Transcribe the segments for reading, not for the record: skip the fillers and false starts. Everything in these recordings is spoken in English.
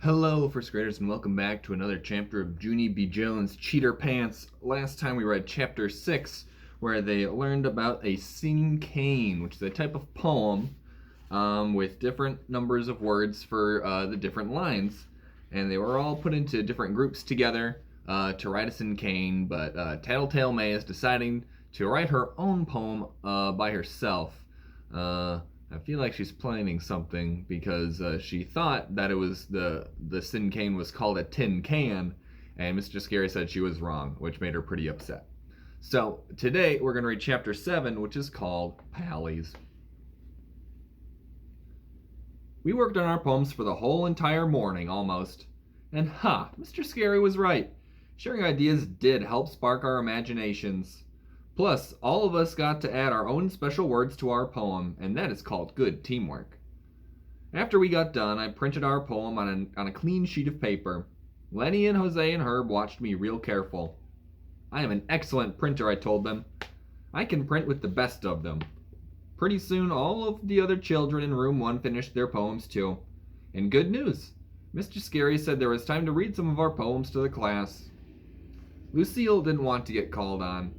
Hello, first graders, and welcome back to another chapter of Junie B. Jones' Cheater Pants. Last time we read chapter 6, where they learned about a cinquain, which is a type of poem with different numbers of words for the different lines. And they were all put into different groups together to write a cinquain, but Tattletale May is deciding to write her own poem by herself. I feel like she's planning something because she thought that it was the cinquain was called a tin can, and Mr. Scary said she was wrong, which made her pretty upset. So today we're going to read chapter 7, which is called Pallies. We worked on our poems for the whole entire morning, almost. And Mr. Scary was right. Sharing ideas did help spark our imaginations. Plus, all of us got to add our own special words to our poem, and that is called good teamwork. After we got done, I printed our poem on a clean sheet of paper. Lenny and Jose and Herb watched me real careful. I am an excellent printer, I told them. I can print with the best of them. Pretty soon, all of the other children in room 1 finished their poems too. And good news! Mr. Scary said there was time to read some of our poems to the class. Lucille didn't want to get called on.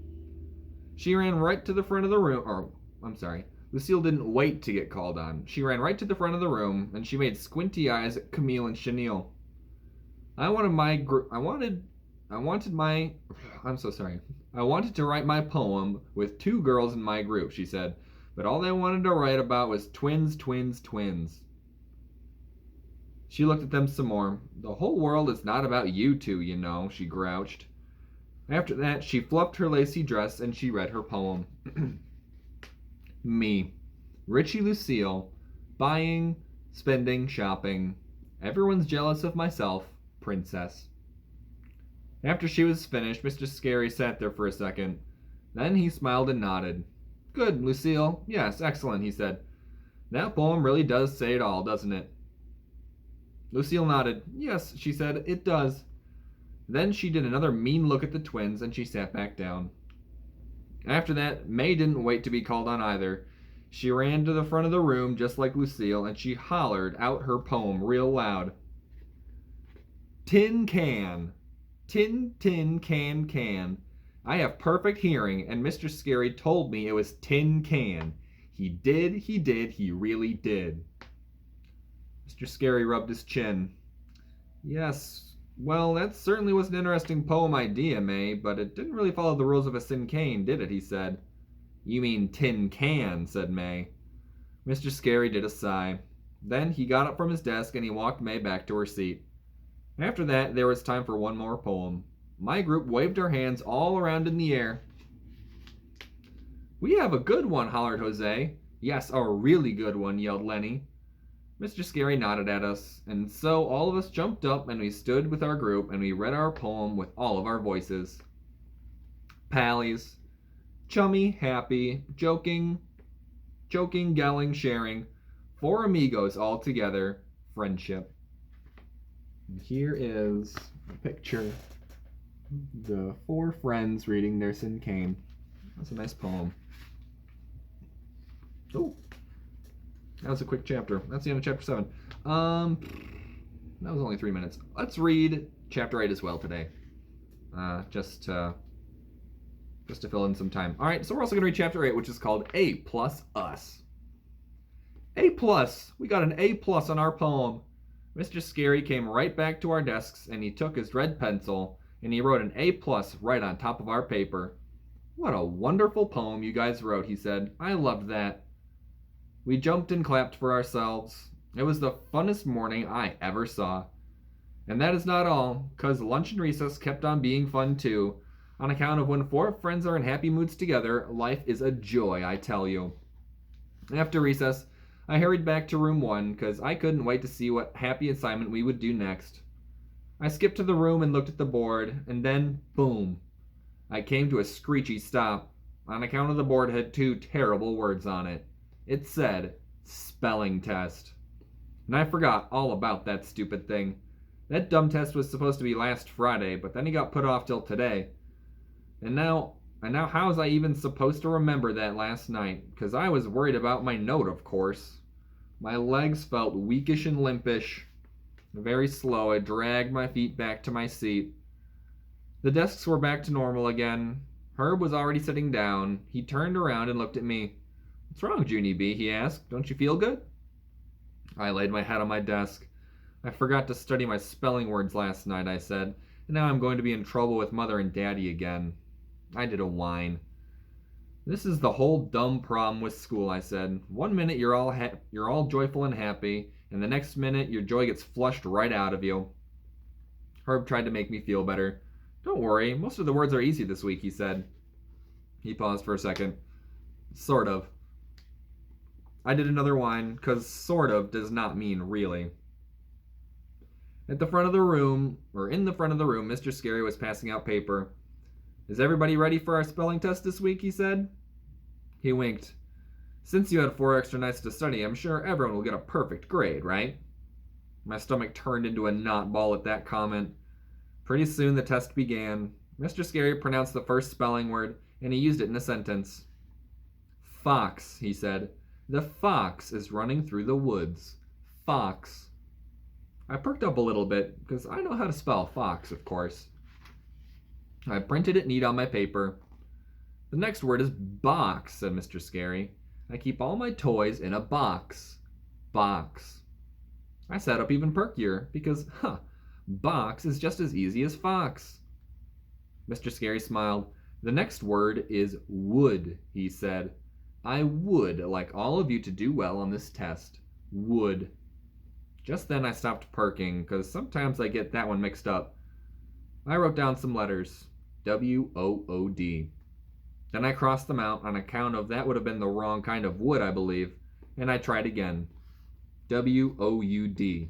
She ran right to the front of the room, Lucille didn't wait to get called on. She ran right to the front of the room, and she made squinty eyes at Camille and Chenille. I wanted to write my poem with 2 girls in my group, she said, but all they wanted to write about was twins, twins, twins. She looked at them some more. The whole world is not about you 2, you know, she grouched. After that, she fluffed her lacy dress and she read her poem. Me, Richie Lucille, buying, spending, shopping. Everyone's jealous of myself, princess. After she was finished, Mr. Scary sat there for a second. Then he smiled and nodded. Good, Lucille. Yes, excellent, he said. That poem really does say it all, doesn't it? Lucille nodded. Yes, she said, it does. Then she did another mean look at the twins, and she sat back down. After that, May didn't wait to be called on either. She ran to the front of the room just like Lucille, and she hollered out her poem real loud. Tin can. Tin, tin, can, can. I have perfect hearing, and Mr. Scary told me it was tin can. He did, he really did. Mr. Scary rubbed his chin. Yes, well, that certainly was an interesting poem idea, May, but it didn't really follow the rules of a cinquain, did it? He said. You mean tin can, said May. Mr. Scary did a sigh. Then he got up from his desk and he walked May back to her seat. After that, there was time for one more poem. My group waved our hands all around in the air. We have a good one, hollered Jose. Yes, a really good one, yelled Lenny. Mr. Scary nodded at us, and so all of us jumped up and we stood with our group and we read our poem with all of our voices. Pallies. Chummy, happy, joking, gelling, sharing. 4 amigos all together. Friendship. And here is a picture. The 4 friends reading their cinquain. That's a nice poem. Oh. That was a quick chapter. That's the end of chapter 7. That was only 3 minutes. Let's read chapter 8 as well today. Just to fill in some time. Alright, so we're also going to read chapter 8, which is called A Plus Us. A plus! We got an A plus on our poem. Mr. Scary came right back to our desks, and he took his red pencil, and he wrote an A plus right on top of our paper. What a wonderful poem you guys wrote, he said. I loved that. We jumped and clapped for ourselves. It was the funnest morning I ever saw. And that is not all, 'cause lunch and recess kept on being fun too. On account of when 4 friends are in happy moods together, life is a joy, I tell you. After recess, I hurried back to room 1, 'cause I couldn't wait to see what happy assignment we would do next. I skipped to the room and looked at the board, and then, boom, I came to a screechy stop. On account of the board had 2 terrible words on it. It said, spelling test. And I forgot all about that stupid thing. That dumb test was supposed to be last Friday, but then he got put off till today. And now how was I even supposed to remember that last night? 'Cause I was worried about my note, of course. My legs felt weakish and limpish. Very slow, I dragged my feet back to my seat. The desks were back to normal again. Herb was already sitting down. He turned around and looked at me. "What's wrong, Junie B?" he asked. "Don't you feel good?" I laid my head on my desk. "I forgot to study my spelling words last night," I said, "and now I'm going to be in trouble with Mother and Daddy again." I did a whine. "This is the whole dumb problem with school," I said. "One minute you're all joyful and happy, and the next minute your joy gets flushed right out of you." Herb tried to make me feel better. "Don't worry, most of the words are easy this week," he said. He paused for a second. "Sort of." I did another whine, because sort of does not mean really. In the front of the room, Mr. Scary was passing out paper. "Is everybody ready for our spelling test this week?" he said. He winked. "Since you had 4 extra nights to study, I'm sure everyone will get a perfect grade, right?" My stomach turned into a knot ball at that comment. Pretty soon the test began. Mr. Scary pronounced the first spelling word, and he used it in a sentence. "Fox," he said. "The fox is running through the woods. Fox." I perked up a little bit, because I know how to spell fox, of course. I printed it neat on my paper. "The next word is box," said Mr. Scary. "I keep all my toys in a box. Box." I sat up even perkier, because, box is just as easy as fox. Mr. Scary smiled. "The next word is would," he said. "I would like all of you to do well on this test. Would." Just then I stopped perking, because sometimes I get that one mixed up. I wrote down some letters. W-O-O-D. Then I crossed them out on account of that would have been the wrong kind of wood, I believe, and I tried again. W-O-U-D.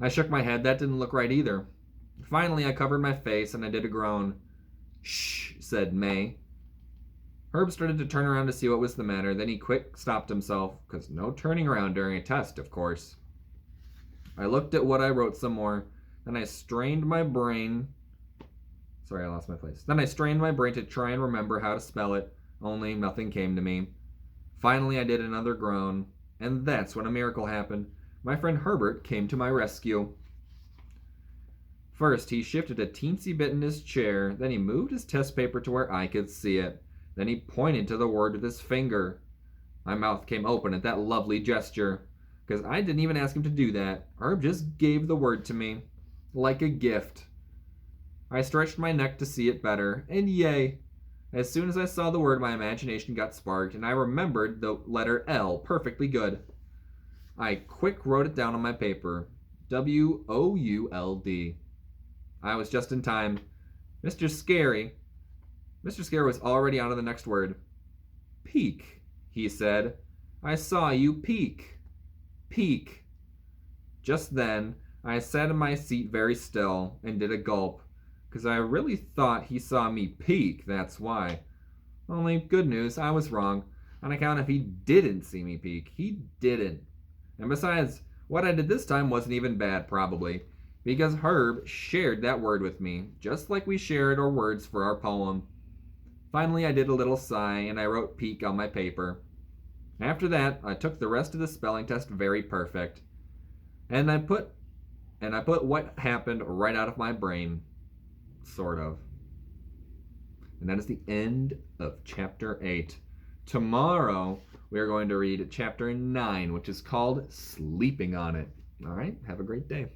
I shook my head. That didn't look right either. Finally, I covered my face and I did a groan. "Shh," said May. Herb started to turn around to see what was the matter. Then he quick stopped himself, because no turning around during a test, of course. I looked at what I wrote some more. Then I strained my brain. Sorry, I lost my place. Then I strained my brain to try and remember how to spell it, only nothing came to me. Finally, I did another groan, and that's when a miracle happened. My friend Herbert came to my rescue. First, he shifted a teensy bit in his chair, then he moved his test paper to where I could see it. Then he pointed to the word with his finger. My mouth came open at that lovely gesture, because I didn't even ask him to do that. Herb just gave the word to me, like a gift. I stretched my neck to see it better, and yay! As soon as I saw the word, my imagination got sparked, and I remembered the letter L perfectly good. I quick wrote it down on my paper. W-O-U-L-D. I was just in time. Mr. Scary was already on to the next word. "Peek," he said. "I saw you peek. Peek." Just then, I sat in my seat very still and did a gulp, because I really thought he saw me peek, that's why. Only, good news, I was wrong, on account of he didn't see me peek. He didn't. And besides, what I did this time wasn't even bad, probably, because Herb shared that word with me, just like we shared our words for our poem. Finally, I did a little sigh, and I wrote peek on my paper. After that, I took the rest of the spelling test very perfect. And I put what happened right out of my brain. Sort of. And that is the end of Chapter 8. Tomorrow, we are going to read Chapter 9, which is called Sleeping on It. All right, have a great day.